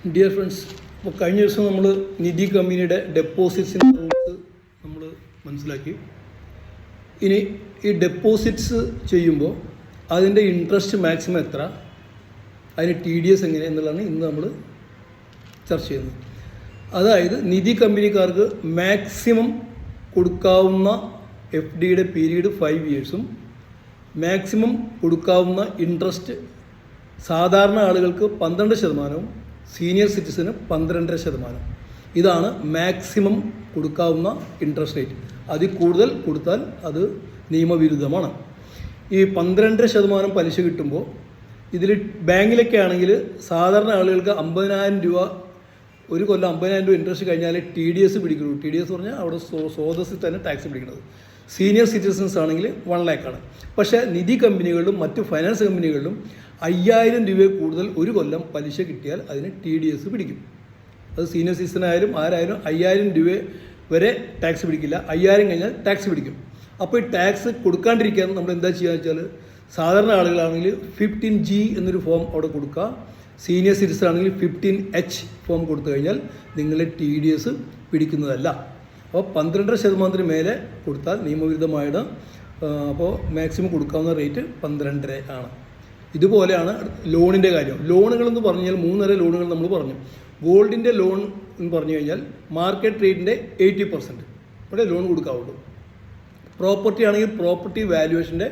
Dear friends, ഇപ്പോൾ കഴിഞ്ഞ ദിവസം നമ്മൾ നിധി കമ്പനിയുടെ ഡെപ്പോസിറ്റ്സിൻ്റെ റൂൾസ് നമ്മൾ മനസ്സിലാക്കി. ഇനി ഈ ഡെപ്പോസിറ്റ്സ് ചെയ്യുമ്പോൾ അതിൻ്റെ ഇൻട്രസ്റ്റ് മാക്സിമം എത്ര, അതിന് TDS എങ്ങനെ എന്നുള്ളതാണ് ഇന്ന് നമ്മൾ ചർച്ച ചെയ്യുന്നത്. അതായത് നിധി കമ്പനിക്കാർക്ക് മാക്സിമം കൊടുക്കാവുന്ന FDയുടെ പീരീഡ് 5 ഇയേഴ്സും മാക്സിമം കൊടുക്കാവുന്ന ഇൻട്രസ്റ്റ് സാധാരണ ആളുകൾക്ക് 12%, സീനിയർ സിറ്റിസന് 12.5%. ഇതാണ് മാക്സിമം കൊടുക്കാവുന്ന ഇൻട്രസ്റ്റ് റേറ്റ്. അതിൽ കൂടുതൽ കൊടുത്താൽ അത് നിയമവിരുദ്ധമാണ്. ഈ 12.5% പലിശ കിട്ടുമ്പോൾ ഇതിൽ ബാങ്കിലൊക്കെ ആണെങ്കിൽ സാധാരണ ആളുകൾക്ക് 50,000 രൂപ ഒരു കൊല്ലം 50,000 രൂപ ഇൻട്രസ്റ്റ് കഴിഞ്ഞാൽ TDS പിടിക്കുള്ളൂ. TDS പറഞ്ഞാൽ അവിടെ സ്രോതസ്സിൽ തന്നെ ടാക്സ് പിടിക്കുന്നത്. സീനിയർ സിറ്റിസൺസ് ആണെങ്കിൽ 1 lakh. പക്ഷേ നിധി കമ്പനികളിലും മറ്റു ഫൈനാൻസ് കമ്പനികളിലും 5,000 രൂപയിൽ കൂടുതൽ ഒരു കൊല്ലം പലിശ കിട്ടിയാൽ അതിന് TDS പിടിക്കും. അത് സീനിയർ സിറ്റിസൺ ആയാലും ആരായാലും 5,000 രൂപ വരെ ടാക്സ് പിടിക്കില്ല. 5,000 കഴിഞ്ഞാൽ ടാക്സ് പിടിക്കും. അപ്പോൾ ഈ ടാക്സ് കൊടുക്കാണ്ടിരിക്കാൻ നമ്മൾ എന്താ ചെയ്യുക വെച്ചാൽ, സാധാരണ ആളുകളാണെങ്കിൽ 15G എന്നൊരു ഫോം അവിടെ കൊടുക്കുക. സീനിയർ സിറ്റിസൺ ആണെങ്കിൽ 15H ഫോം കൊടുത്തു കഴിഞ്ഞാൽ നിങ്ങളെ TDS പിടിക്കുന്നതല്ല. അപ്പോൾ 12% മേലെ കൊടുത്താൽ നിയമവിരുദ്ധമായിട്ട്. അപ്പോൾ മാക്സിമം കൊടുക്കാവുന്ന റേറ്റ് 12.5 ആണ്. ഇതുപോലെയാണ് ലോണിൻ്റെ കാര്യം. ലോണുകളെന്ന് പറഞ്ഞു കഴിഞ്ഞാൽ 3 തരം ലോണുകൾ നമ്മൾ പറഞ്ഞു. ഗോൾഡിൻ്റെ ലോൺ എന്ന് പറഞ്ഞു കഴിഞ്ഞാൽ മാർക്കറ്റ് റേറ്റിൻ്റെ 80% ഇവിടെ ലോൺ കൊടുക്കാവുള്ളൂ. പ്രോപ്പർട്ടി ആണെങ്കിൽ പ്രോപ്പർട്ടി വാല്യുവേഷൻ്റെ